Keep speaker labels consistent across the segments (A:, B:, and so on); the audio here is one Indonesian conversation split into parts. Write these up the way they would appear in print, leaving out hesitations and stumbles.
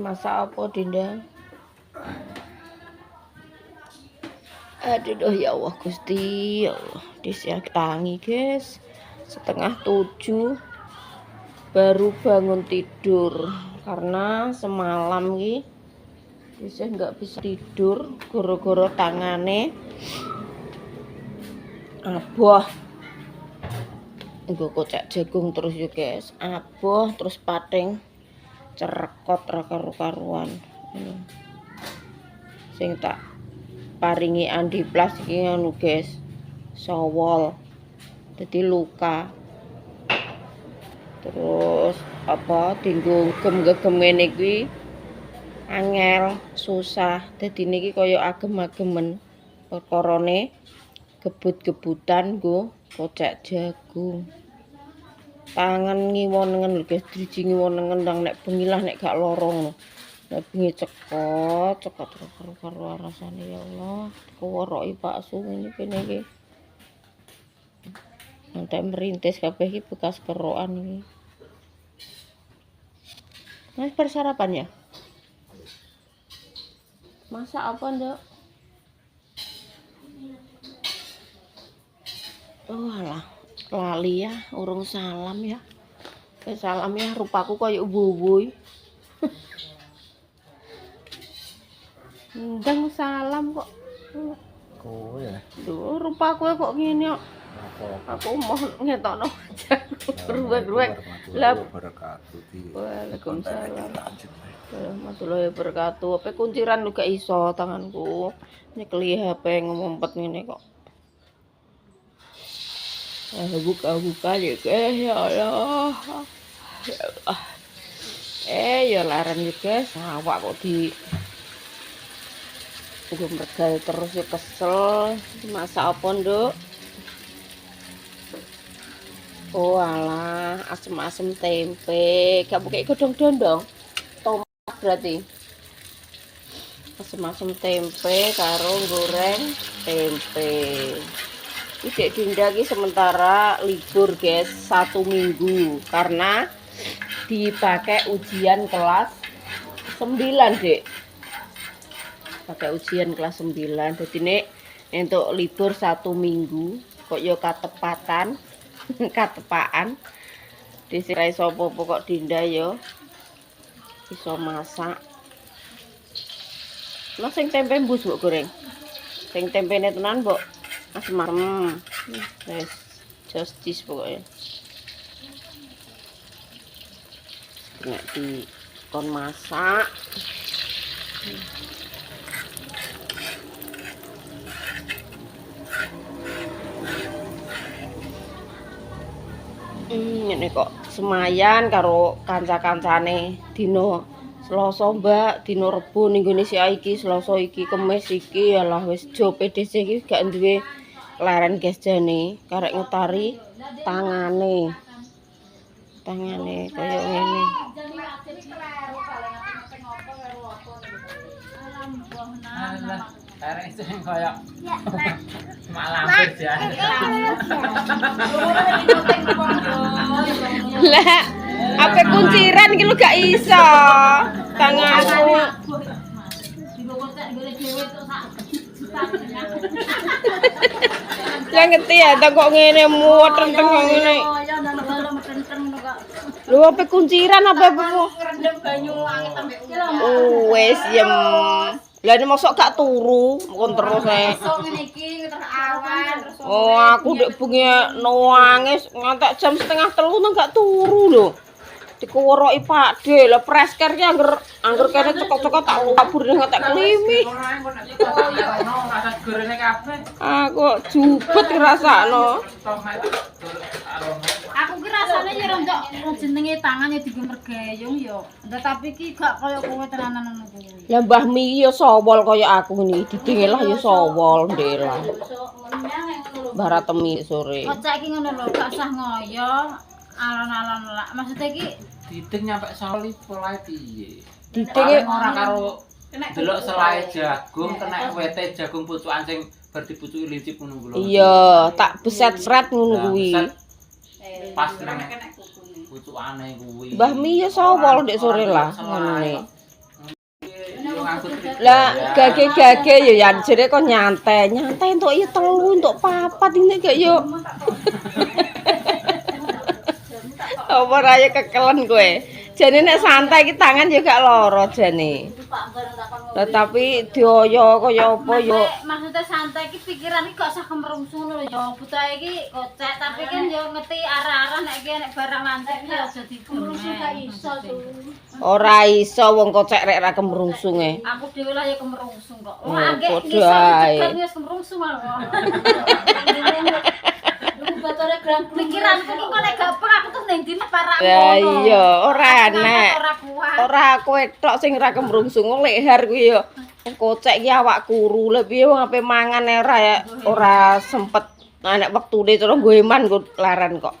A: Masak apa Dinda? Aduh ya Allah Gusti, ya Allah. Disiak tangi guys. 6:30 baru bangun tidur karena semalam saya nggak bisa tidur goro-goro tangane aboh. Nggo kocak jagung terus yo guys, aboh terus pating cerekot ra karu-karuan. Sing tak paringi Andiplas iki ngono guys, sowol dadi luka. Terus apa dinggo gem-gegem ngene kuwi angel susah, dadi niki kaya agem-agemen perkarane gebut-gebutan nggo kocak jagung. Tangan ngiwonengen lho guys, driji ngiwonengen ndang nek bengi lah nek gak lara ngono. Nek bengi cekot karo rasane ya Allah. Keworoki bakso ngene kene iki. Nanti merintis kabeh iki bekas kerokan iki. Mas persarapan ya? Masak apa, Nduk? Oh alah, lali ya, urung salam ya. Salam ya, rupaku koyo wuwuy. Ndang salam kok.
B: Kowe ya.
A: Duh, rupaku kok ngene kok. Aku mau ngetokno aja. Ruwet-ruwet. Lah Waalaikumsalam. Warahmatullahi wabarakatuh. Apa kunciran lu gak iso tanganku. Nyekeli HP ngumpet ngene kok. Buka ya guys, ya Allah. Ya Allah. Ya laren ya guys, awak kok di gue mergal terus ya kesel. Masak apa Nduk? Oh alah, asem-asem tempe. Gak buka godong dondong. Tomat berarti. Asem-asem tempe karo goreng tempe. Dek Dinda iki sementara libur guys 1 minggu karena dipakai ujian kelas 9 Dek. Pakai ujian kelas 9. Jadi nek untuk libur 1 minggu kok yo katepatan. Katepaan disirai sopo pokok Dinda yo iso masak. Lah sing tempe mbus mbok goreng. Sing tempene tenan mbok asem. Wes justice pokoknya. Nek di kon masak. Ini kok semayan karo kanca-kancane dino Selasa Mbak, dino Rebo ning gone si iki, Selasa iki, Kemis iki, yalah wis jo PDC iki gak duwe leren guys jane, karek ngutari tangane. Tangane kaya ngene.
B: Karek sing koyo malam ya.
A: Lah, apa kunciran iki lu gak iso. Tanganku. Lah ngerti ya, tak kok ngene muat renteng kok ngene. Lho apa kunciran apa Bu?
C: Ngrendem banyu angin ambek
A: Wes yem. Lah ini mosok gak turu, kon terus ae.
C: ngene iki terus awan terus
A: Oh, aku ndek bengi nangis ngantek jam 2:30 nang gak turu lho. Dikuworoki Pakde, lah presker ki angger kene cekok-cekok tak labur ngantek klimi. Aku jubet ngrasakno.
C: aku ki rasane ya rondok jenenge tangan ya digemergayung ya. Tapi ki gak kaya kowe tenanan ngono kuwi.
A: Lah Mbah Mi ya sawol kaya aku ngene, didingelah ya sawol ndelah. Baratemi sore.
C: Kocak iki ngono lho, gak usah ngoyo. Alon-alon lah. Maksudnya iki
B: Diding nyampe soli polae piye?
A: Diding
B: ora karo delok selai jagung kena wete jagung pucukan sing bar dipucuki lincip ngono lho.
A: Iya, tak beset sret ngono kuwi.
B: Pas nang pucukane kuwi.
A: Mbah Mi ya sawol ndek sore lah ngene.
B: ngangkut.
A: Lah gage-gage ya yan jere kok nyantai entuk ya 3 entuk 4 ini gak yo. Apa raya kekelen kowe? Jane nek santai iki tangan ya gak lara jane. Tapi dioyo kaya apa yo.
C: Maksudnya santai iki pikiran iki gak usah kemerungsung lho ya. Buta iki kocek tapi kan yo ngerti arah-arah nek iki nek barang lancip ya aja dimerungsung gak iso tuh.
A: Ora iso wong kocek rek ra kemerungsunge.
C: Aku dhewe lah ya kemerungsung kok.
A: Oh,
C: Wah, anggek
A: padha ae.
C: wis kemerungsung lho. Pikiranku kok nek gak pek aku tuh ning dine parak ngono.
A: Ya iya, ora enek.
C: Ora kuat.
A: Ora kowe tok sing ra kemrungsung wong leher kuwi ya. Kocek iki awak kuru lho piye wong ape mangan ora sempet nek wektune cara goeman kok laren kok.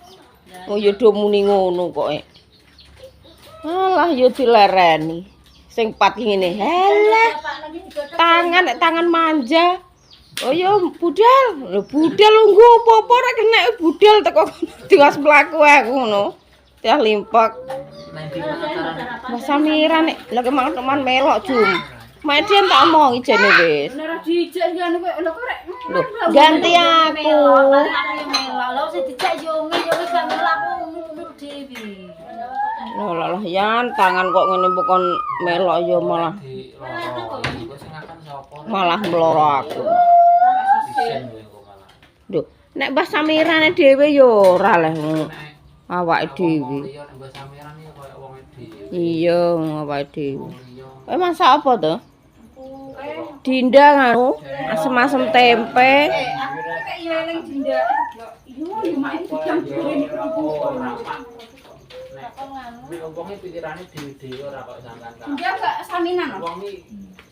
A: Oh ya do muni ngono kok. Alah yo dilereni. Sing pat ngene. Halah. Tangan manja. Oh ya budal. Lho budal lungguh apa-apa ora kena budal teko diwas mlaku aku ngono. Teh limpek. Mas Samira nek lha kemangan melok jum. Median tak omongi jane wis.
C: Ora dijak ngene kowe lho kok rek.
A: Lho, ganti aku.
C: Melok lho sing dijak yo ngene yo wis gak melok aku ngurut dhewe.
A: Lho lah yan tangan kok ngene bukan melok yo malah malah mloro aku. Lho, nek Mbah Samirane dhewe yo ora leh awake dhewe. Iya, awake dhewe. Kowe masak apa to? Dinda ngono, asem-asem tempe.
C: Iya eling dinda. Yo mak iki jam
B: Nek wong pikirane dhewe-dhewe ora kok sampean.
C: Dinda gak saminan.
B: Wong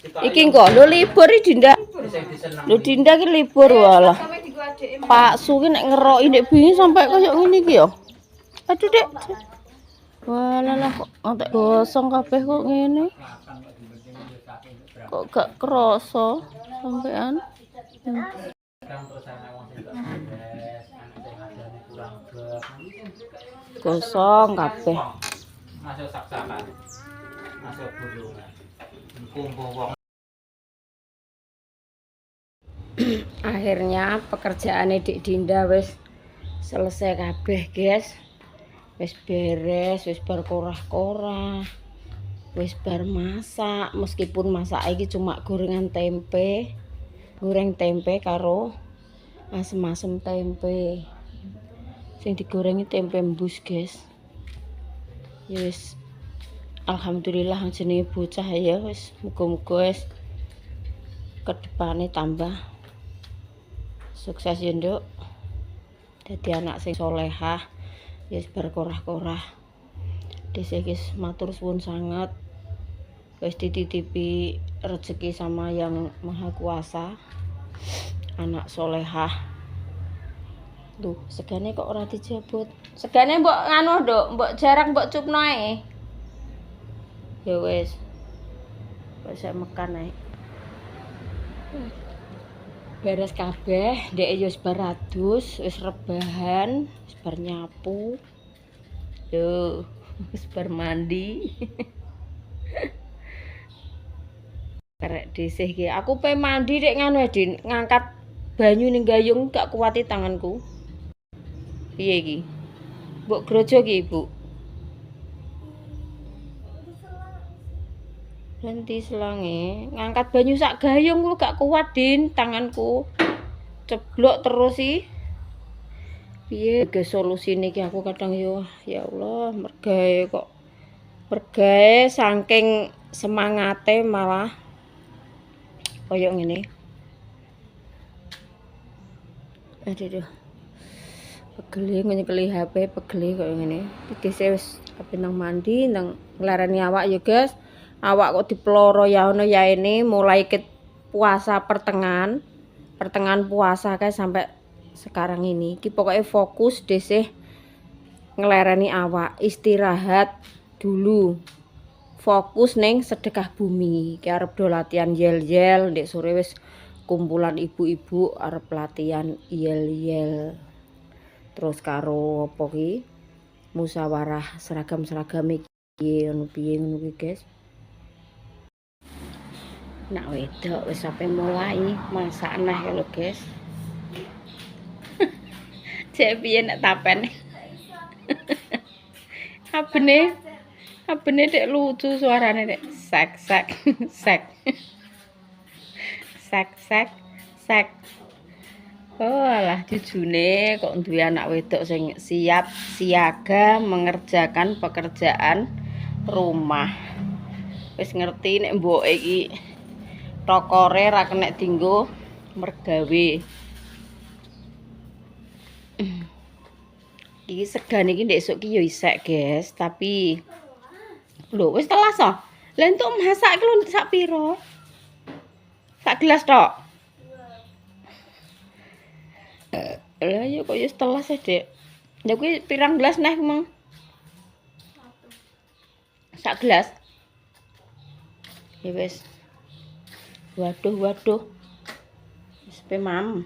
A: Iki kok lho libur iki Dinda. Lho Dinda ki libur walah. Pak Su ki nek ngeroki ndek bingi sampai koyo ngene iki ya. Aduh Dek. Walah kok entek gosong kabeh kok ngene. Kok gak kerasa sampean. Gosong kabeh.
B: Masuk saksakan. Masuk bulungan. Kumpul wong.
A: Akhirnya pekerjaane Dik Dinda wis selesai kabeh, guys. Wis beres, wis bar korah-korah. Wis bar masak, meskipun masak iki cuma gorengan tempe. Goreng tempe karo asem-asem tempe. Sing digorengi tempe embus, guys. Ya wis alhamdulillah jenenge bocah ya wis muga-muga wis kedepane tambah sukses ya Nduk. Dadi anak sing solehah, ya wis berkorah-korah. Dhisik wis matur suwun sanget. Wis dititipi rezeki sama yang Maha Kuasa. Anak solehah. Duh, segane kok ora dijabut. Segane mbok nganu Nduk, mbok jarak mbok cupno ae. Ya wis. Wis mekan ae. Beres kabeh, ndek yo wis bar adus, wis rebahan, wis bar nyapu. Tuh, wis bar mandi. Karek dhisih iki. Aku pe mandi nek nganu Din, ngangkat banyu ning gayung gak kuwati tanganku. Piye iki? Mbok grojo ki, Ibu. Ganti selange, ngangkat banyu sak gayung ku gak kuat Din tanganku. Ceblok terus sih. Piye ge solusine iki aku kadang yo ya Allah mergawe kok. Mergawe saking semangate malah koyo ngene. Aduh. Pegele nyekeli HP, pegele koyo ngene. Iki wis ape nang mandi nang nglarani awak ya, guys. Awak kok diploro ya ono ya ini mulai ke puasa pertengahan puasa kayak sampai sekarang ini ki pokoknya fokus desih ngelereni awak istirahat dulu fokus neng sedekah bumi ki arep do latihan yel-yel ndek sore wis kumpulan ibu-ibu arep latihan yel-yel terus karo apa ki musyawarah seragam-seragam iki ngono piye ngono ki guys. Nak wedok wis sampe mulai masak neh lho, guys. Cek piye nek tapen. Abene dek lucu suarane dek. Sek sek sek. Sek sek sek. Oh alah jujune kok duwe anak wedok sing siap siaga mengerjakan pekerjaan rumah. Wis ngerti nek mboke iki tokore ra kenek dienggo mergawe. Iki segan iki ndek esuk ki yo isek, guys, tapi lho wis telas ah. Lah entuk masak ki lho sak piro? Sak gelas tok. Lah yo kok yo telas ya, Dek. Ya kuwi pirang gelas neh, Mang? Sak gelas. Ya wis. Waduh. Wis pe mam.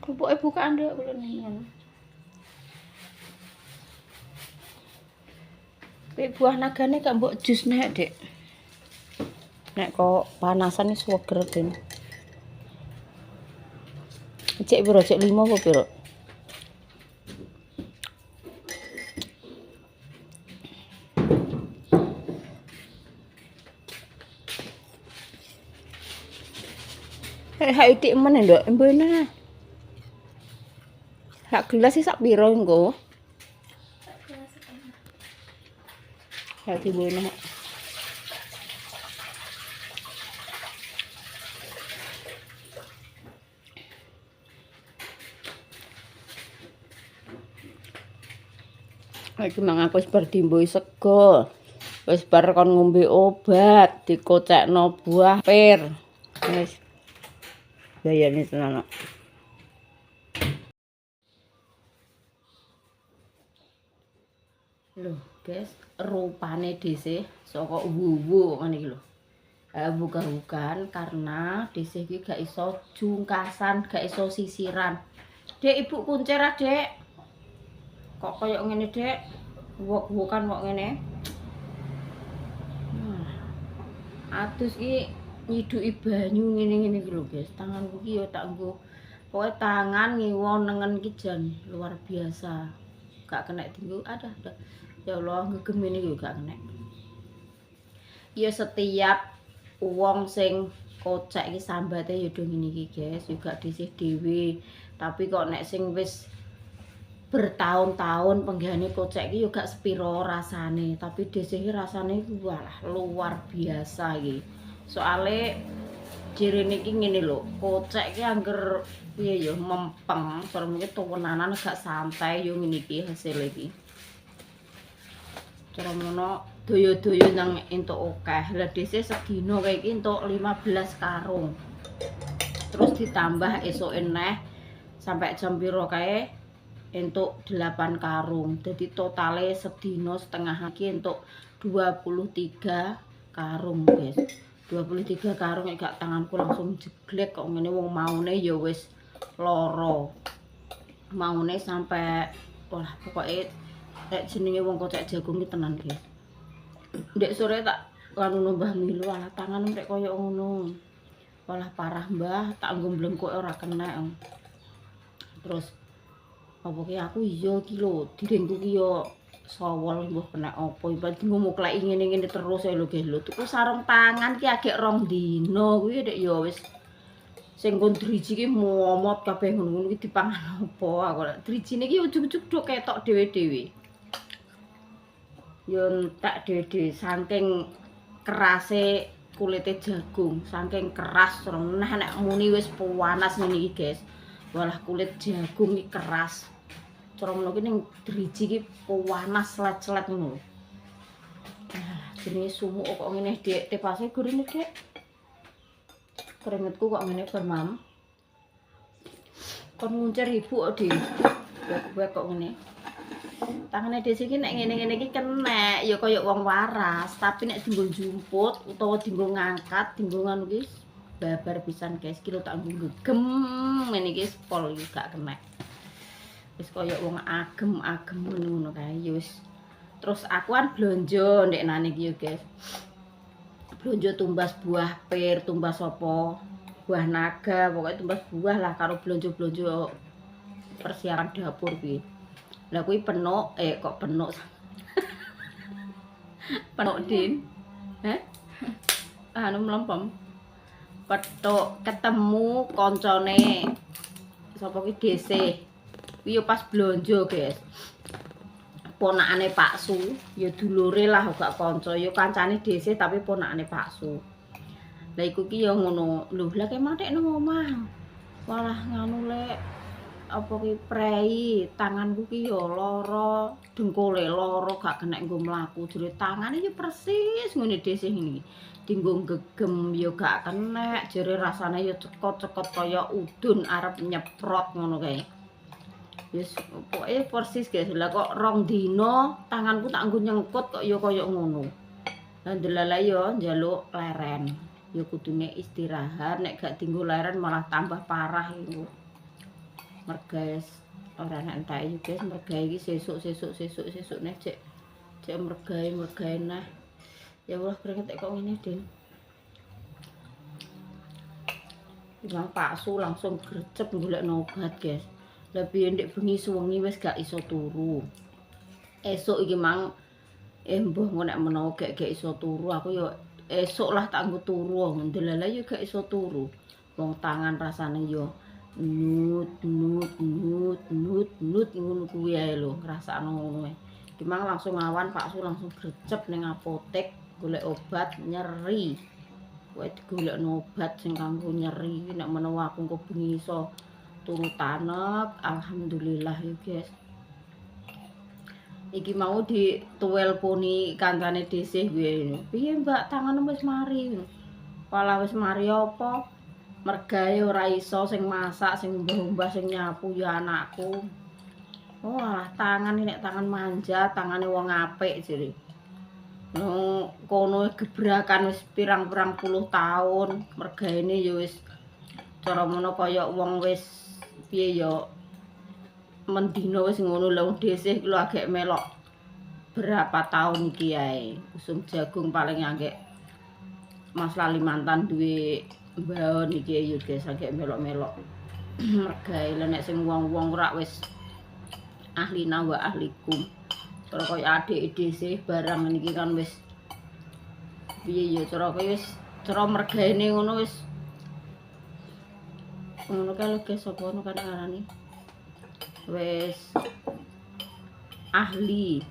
A: Kerupuk bukaan ndek kula ning. Kuwi buah nagane gak mbok jus nek, Dek. Nek kok panasan wis seger, Den. Cek piro? Cek 5 apa piro? Hak itik men ndok, mbene. Hak gelas sak piro engko? Hak dibone. Iki mang aku wis bar dimboi sego. Wis bar kon ngombe obat, dikocekno buah pir. Wis bayane tenan. Loh, guys, rupane dhisik saka wuwu ngene iki lho. Bukan karena dhisik iki gak iso jungkasan, gak iso sisiran. Dek, ibu kuncir ah, Dek. Kok koyo ngene, Dek? Bukan kok ngene. Atus iki nyiduki banyu ngene-ngene iki lho, guys. Tanganku iki yo tak nggo. Pokoke tangan ngiwon nengen iki jan luar biasa. Gak kena dienggo. Ada. Ya Allah, ngegem ini juga gak kena. Ya setiap wong sing kocek iki sambate ya do ngene iki, guys, juga dhisik dhewe. Tapi kok nek sing wis bertahun-tahun penggane kocek iki yo gak sepiro rasane, tapi dhisik iki rasane walah luar biasa iki. Soale jerene iki ngene lho, kocek iki angger piye ya mempeng, cara mungkin tuwenanan gak santai yo ngene iki hasil iki. Cara ngono doyo-doyo nang entuk akeh. Lah dhisik sedina kae iki entuk 15 karung. Terus ditambah esoke neh sampai jam piro kae entuk 8 karung. Dadi totale sedina setengah iki entuk 23 karung, guys. 23 karung gak tanganku langsung jeglek kok ngene wong maune ya wis lara. Maune sampai wah pokoke nek jenenge wong kocek jagung ki tenan, guys. Ndek sore tak kanu Mbah Milu alah tangan nek koyo ngono. Walah parah, Mbah, tak nggo mblengkuk ora kena. Terus apa ki aku iya ki lho, direngku ki yo sawol mbuh kena apa iki ngomukleki ngene-ngene terus ya lho, guys. Lho tuku sarung tangan ki agek 2 dina kuwi nek ya wis sing kon driji ki momot kabeh ngono-ngono ki dipangan apa aku lek drijine ki ujug-ujug do ketok dhewe-dhewe. Yo tak dhewe saking kerase kulite jagung, saking keras terus nek muni wis panas ngene iki, guys. Walah kulit jagung iki keras. Cara ngono ki ning driji ki panas slet-slet ngono. Jenenge sumuk kok ngene, Dek. Tepase gurine, Dek. Keringetku kok ngene bermam. Kon nguncir ibu kok, Dik. Buat kok ngene. Tangane dhewe iki nek ngene-ngene iki kenek ya kaya wong waras, tapi nek dienggo jumput utawa dienggo ngangkat, dienggo ngono iki babar pisan, guys. Ki lho tak nggo gem ngene iki pol iki gak kenek. Wis kaya wong agem-agem ngono kae ya wis. Terus aku kan blonjo ndek nane iki ya, guys. blonjo tumbas buah pir, tumbas apa buah naga, pokoknya tumbas buah lah karo blonjo-blonjo persiapan dapur kuwi. Lah kuwi penuk kok penuk. Penuk Din. Anu mlempem. Petuk ketemu koncone sapa ki DC. Kuwi yo pas blonjo, guys. Ponakane Pak Su, ya dulure lah gak kanca, ya kancane DC tapi ponakane Pak Su. Lah iku ki ya ngono. Lho, lah kek matek nang omah. Walah nganu lek apa ki prei, tanganku ki ya lara, dengkule lara gak kena nggo mlaku. Jere tangane ya persis ngene DC ngene. Dinggo gegem ya gak kena, jere rasane ya cekot-cekot kaya udun arep nyeprot ngono kae. Wis pokoke persis guys. Lah kok 2 dina tanganku tak nggo nyengkut kok ya kaya ngono. Lah ndelala ya njaluk leren. Ya kudune istirahat, nek gak dienggo leren malah tambah parah iku. Mergaes ora nek entek iki guys, mergae iki sesuk nek cek mergae nah. Ya Allah keringet kok ngene, Din. Bang Pak Su langsung grecep golekno obat, guys. Lah piye ndek bengi suwengi wis gak iso turu. Esuk iki mang mbah engko nek menawa gak iso turu, aku ya esuk lah tak nggo turu, ndelala ya gak iso turu. Wong tangan rasane ya nut ngono kuwi ae lho, ngrasakno ngono ae. Iki mang langsung awan Pak Su langsung grecep ning apotek golek obat nyeri. Kowe digolekno obat sing kanggo nyeri, nek menawa aku engko bengi iso turu tanek, alhamdulillah ya guys. Iki mau dituwelponi kancane DC kuwi. Piye Mbak, tangan wis mari. Pala wis mari apa? Mergae ora iso sing masak, sing mbah-mbah sing nyapu ya anakku. Oh, alah tangan nek tangan manja, tangane wong apik jere. Kono gebrakan wis pirang-pirang puluh tahun, mergaene ya wis cara mono kaya wong wis piye ya mendino wis ngono lho. DC lho agek melok berapa tahun iki ae. Usum jagung paling agek Mas Lalimantan duwe mbaon iki ya guys, agek melok-melok. Mergae lho nek sing wong-wong ora wis ahlina wa ahlikum. Cara kaya adik DC barang niki kan wis piye ya cara kaya wis cara mergaene ngono wis ngono kae lho guys, sapa ngono kan ngarani. Wis ahli.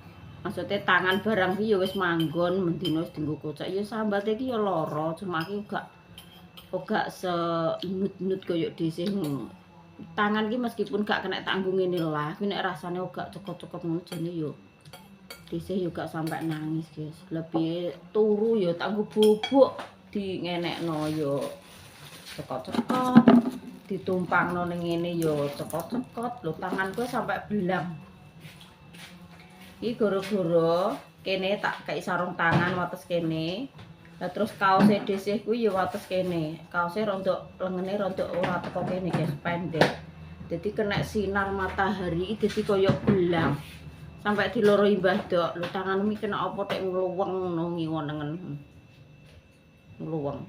A: Maksudnya tangan barang iki ya wis manggon mendino wis dienggo kocak. Ya sambate iki ya lara, cuma iki gak senut-nut koyo DC ngono. Tangan ki meskipun gak kena tanggung ngene lah, kuwi nek rasane gak cekot-cekot ngono jane yo DC yo gak sampai nangis, guys. Lebih turu yo tanggo bubuk di ngenekno yo cekot-cekot, ditumpangno ning ngene yo cekot-cekot. Lho tanganku sampai belang. Iki gara-gara kene tak kei sarung tangan wates kene. Lah terus kaose DC kuwi ya wates kene. Kaose rontok lengene rontok ora teko kene guys, pendek. Jadi kena sinar matahari iki dadi kaya belang. Sampai diloroi Mbah Dok. Lho tanganmu iki kena apa tek ngluweng ngono ngiwonengen. Ngluweng.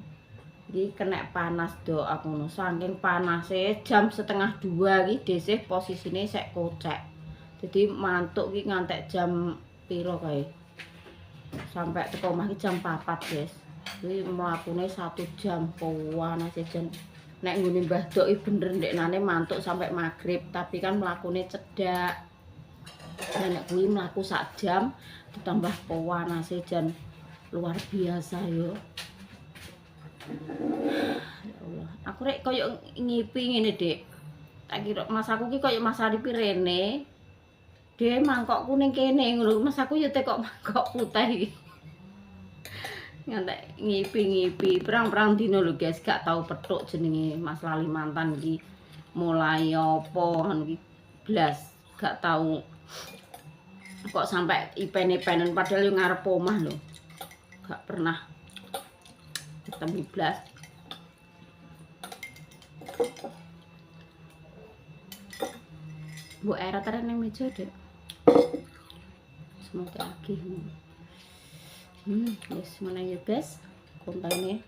A: Iki kena panas Dok aku ngono. Saking panase jam 1:30 iki DC posisine sek kocek. Jadi mantuk iki ngantek jam piro kae. Sampai teko omah iki jam 4 guys. Kuwi mlakune 1 jam panas jan. Nek nggone Mbah Dok iki bener ndeknane mantuk sampai maghrib, tapi kan mlakune cedhak. Lah nek kuwi mlaku sak jam ditambah panase jan luar biasa yo. Ya Allah, aku rek koyo ngipi ngene, Dik. Tak kira mas aku ki koyo Mas Arifi rene. Dhewe mangkokku ning kene ngono. Mas aku yo tekok mangkok putih iki. Ngantek ngipi-ngipi perang-perang dino lho guys, gak tau petuk jenenge Mas Lalimantan iki. Mulai apa ngono iki blas gak tau kok sampai ipen-ipenen padahal yo ngarep omah lho. Gak pernah ketemu blas. Bu era teren ning meja, Dek. Semoga lagi. Yes, mana ya guys? kontene.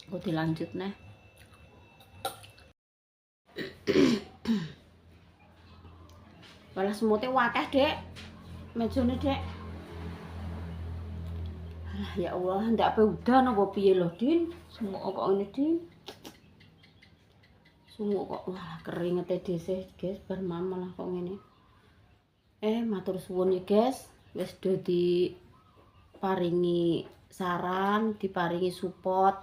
A: Kok dilanjut neh. Malah semute wakeh, Dek. Mejane, Dek. Alah ya Allah, ndak pe udan apa piye lho, Din? Semuk kok ngene, Din. Semuk kok wah keringete dhisik, guys, bar malah kok ngene. Matur suwun ya, guys. Wis do diparingi saran, diparingi support,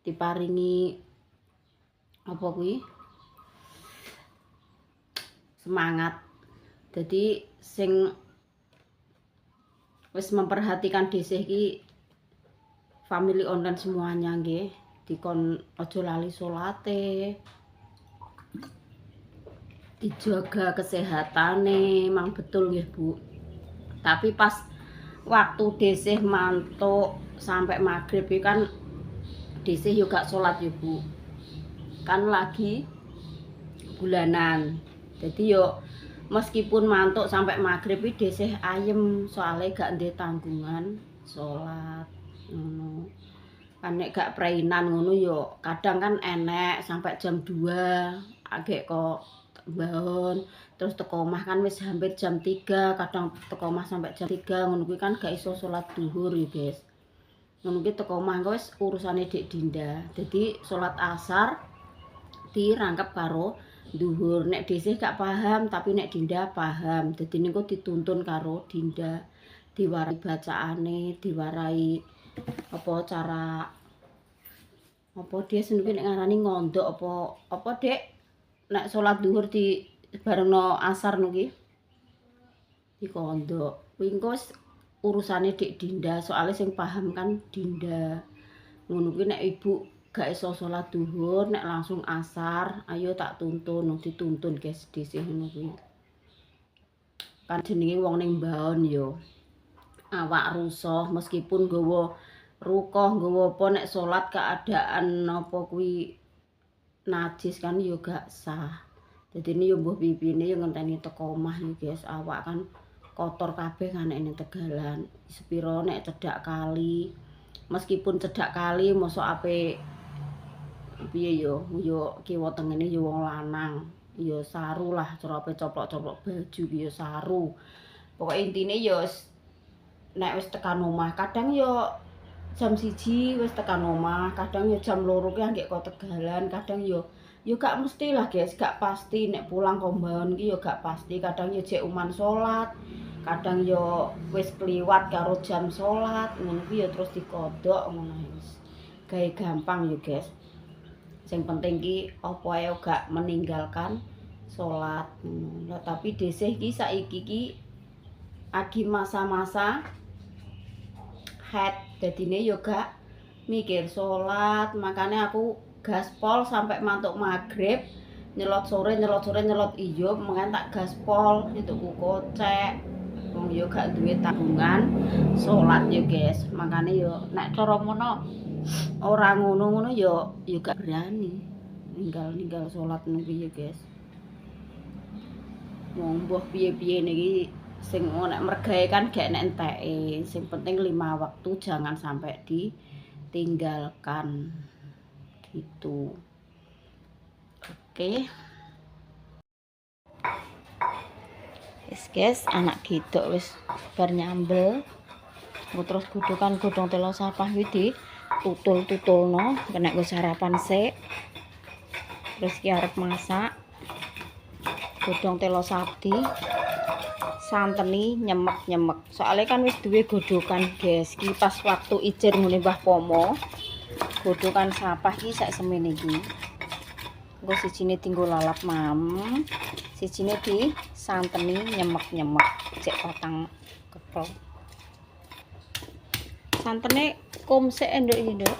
A: diparingi apa kuwi? Semangat. Jadi sing wis memperhatikan dhisik iki family online semuanya nggih. Dikon aja lali salate. Dijaga kesehatane, mang betul nggih, Bu. Tapi pas waktu desih mantuk sampai maghrib kan desih yo gak salat yo, Bu. Kan lagi bulanan. Jadi yo meskipun mantuk sampai maghrib iki desih ayem soalnya gak ndek tanggungan salat ngono. Kan nek gak prainan ngono yo kadang kan enek sampai jam 2 agek kok bangun terus teko omah kan wis hampir jam 3, kadang teko omah sampai jam 3 ngono kuwi kan gak iso salat duhur ya, guys. Ngono kuwi teko omah wis urusane Dik Dinda. Jadi salat asar dirangkep karo duhur. Nek desih gak paham tapi nek Dinda paham. Dadi niku dituntun karo Dinda. Diwarai bacaane, diwarai apa cara apa dia sendiri nek ngarani ngondok apa Dek nek salat duhur di barengno asar niki dikondok. Kuwi engko urusane Dik Dinda, soalnya sing paham kan Dinda. Ngono kuwi nek ibu gak iso salat duhur, nek langsung asar, ayo tak tuntun, dituntun guys dhisik ngono kuwi. Kan jenenge wong ning mbaon yo awak rusuh meskipun nggawa rukoh nggawa apa nek salat keadaan apa kuwi najis kan yo gak sah. Jadi ini yo mbuh pipine yo ngenteni teko omah yo guys, awak kan kotor kabeh kan nek Tegalan. Sepiro nek cedak kali. Meskipun cedak kali mosok ape piye yo kiwa tengene yo wong lanang. Yo saru lah cara ape coplok-coplok baju yo saru. Pokoke intine yo nek wis tekan omah kadang yo jam 1 wis tekan omah, kadang yo jam 2 ki anggek kok Tegalan, kadang yo gak mesti lah guys, gak pasti nek pulang kombaon ki yo gak pasti, kadang yo jek uman salat, kadang yo wis kliwat karo jam salat, ngono ki yo terus dikodok ngono wis. Gawe gampang yo guys. Sing penting ki apa ae gak meninggalkan salat. Lah tapi desih ki saiki ki lagi masa-masa head, dadine yo gak mikir salat, makanya aku gaspol sampai mantuk maghrib, nyelot sore nyelot iyo, makanya tak gaspol nyetuku kocek. Wong yo gak duwe tabungan salat yo guys, makanya yo nek cara ngono ora ngono yo gak berani ninggal salat niki yo guys. Wong mbah piye-piye niki sing nek mergawe kan gak nek enteke, sing penting 5 waktu jangan sampai ditinggalkan gitu. Oke. Wis guys, anak gidok wis bar nyambel. Terus godhong telo sapah kuwi ditutul-tutulno, kena go sarapan sik. Terus ki arep masak. Godhong telo sapi. Santeni nyemek-nyemek. Soalnya kan wis duwe godhokan guys. Ki pas waktu ijir ngene Mbah Pomo. Godhokan sapah ki sak semene iki. Engko sijine tinggo lalap mam. Sijine di santeni nyemek-nyemek. Cek patang kepro. Santene kom sik nduk iki nduk.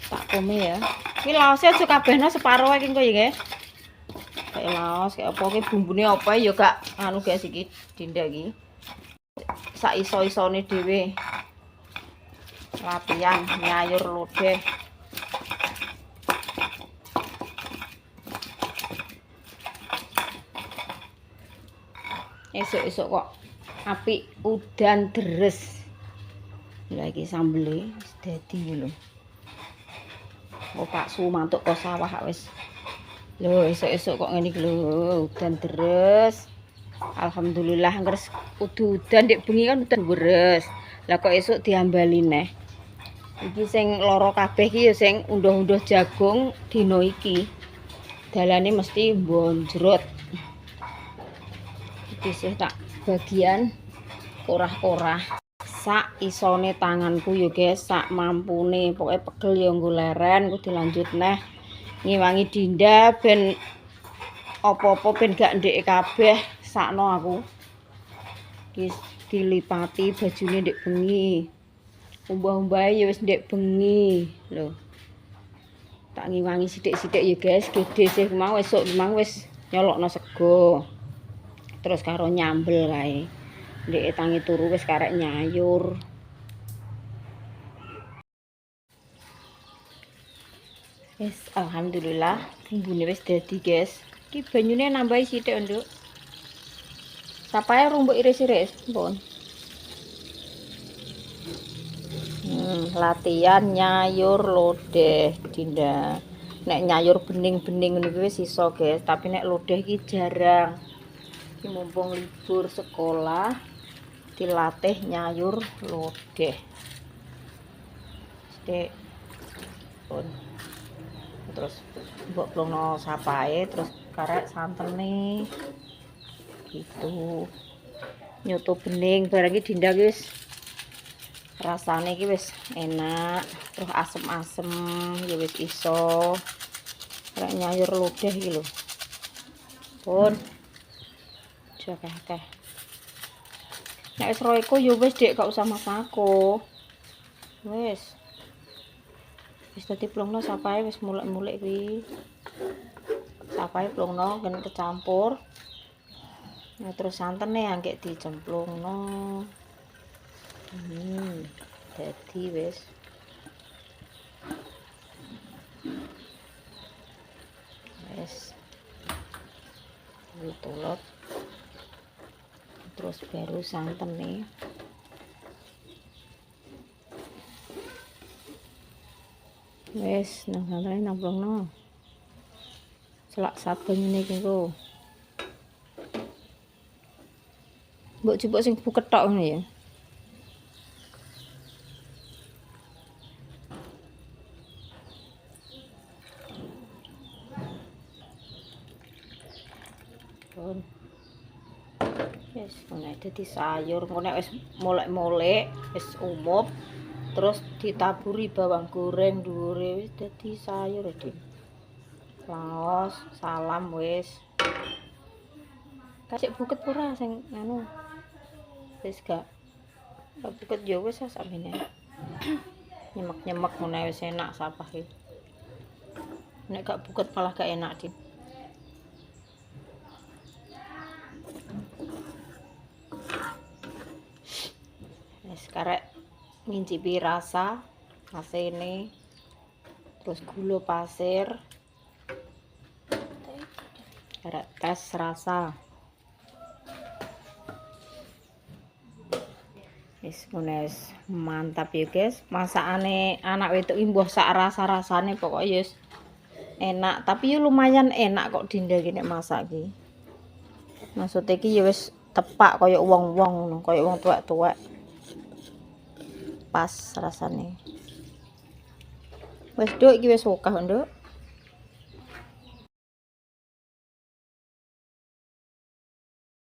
A: Tak kome ya. Ki laose aja kabehna separo iki engko ya guys. Kayak laos kayak apa ki bumbune apa ya gak anu guys iki Dinda iki sak iso-isone dhewe latihan nyayur lodeh. Esuk-esuk kok apik udan deres Lagi sambele wis dadi lho. Oh Pak Su mantuk ke sawah wis. Lho esuk-esuk kok ngene iki lho, udan deres. Alhamdulillah ngres udan ndek bengi kan udan deres. Lah kok esuk diambali neh. Iki sing lara kabeh iki ya sing unduh-unduh jagung dina iki. Dalane mesti bonjrot. Iki sih tak bagian korah-korah. Sak isone tanganku yo guys, sak mampune. Pokoke pegel yo nggo leren, ku dilanjut neh ngiwangi Dinda ben apa-apa ben gak ndek kabeh sakno aku. Iki dilipati bajune ndek bengi. Umbah-umbahe ya wis ndek bengi. Lho. Tak ngiwangi sithik-sithik ya guys, gede sih mau esuk memang wis nyolokno sego. Terus karo nyambel kae. Ndek tangi turu wis karek nyayur. Wis alhamdulillah bumbune wis dadi guys. Iki banyune nambahi sithik nduk. Sapae rung mbok iris-iris, pun. Latihan nyayur lodeh Dinda. Nek nyayur bening-bening ngono kuwi wis iso guys, tapi nek lodeh iki jarang. Iki mumpung libur sekolah dilatih nyayur lodeh. Sithik. Pun. Terus mbok plongno sapae terus karek santene. Gitu. Nyoto bening barang iki Dinda wis rasane iki wis enak, terus asem-asem ya wis iso. Karek nyayur lodeh iki lho. Pun. Akeh-akeh. Nek wis roeko ya wis Dik, gak usah masako. Wis. Wis dadi plongno sapae wis mulek-mulek kuwi. Sapae plongno kan kecampur. Nah, terus santene angke dicemplungno. Dadi wis. Wis. Ditulot. Terus baru santene. Wis, nang santene namplungno. Selak saben iki ku. Mbok jupuk sing buket tok ngono ya. Pun. Wis nek dadi sayur, engko nek wis molek-molek, wis umup, terus ditaburi bawang goreng dhuwure wis dadi sayur iki. Laos, salam wis. Kasih buket ora sing anu. Wis gak. Buket yo wis sakmene. Nyemek-nyemek ngene wis enak sapah iki. Nek gak buket malah gak enak, Din. Wis karek ngincipi rasa asene. Terus gula pasir. Karek tes rasa. Wis wis mantap ya guys. Masakane anak wedok iki mbuh sak rasa-rasane pokok ya enak, tapi ya lumayan enak kok Dinda iki nek masak iki. Maksud iki ya wis tepak kaya wong-wong ngono, kaya wong tuwek-tuwek. Pas rasane. Wis Nduk iki wis wokah Nduk.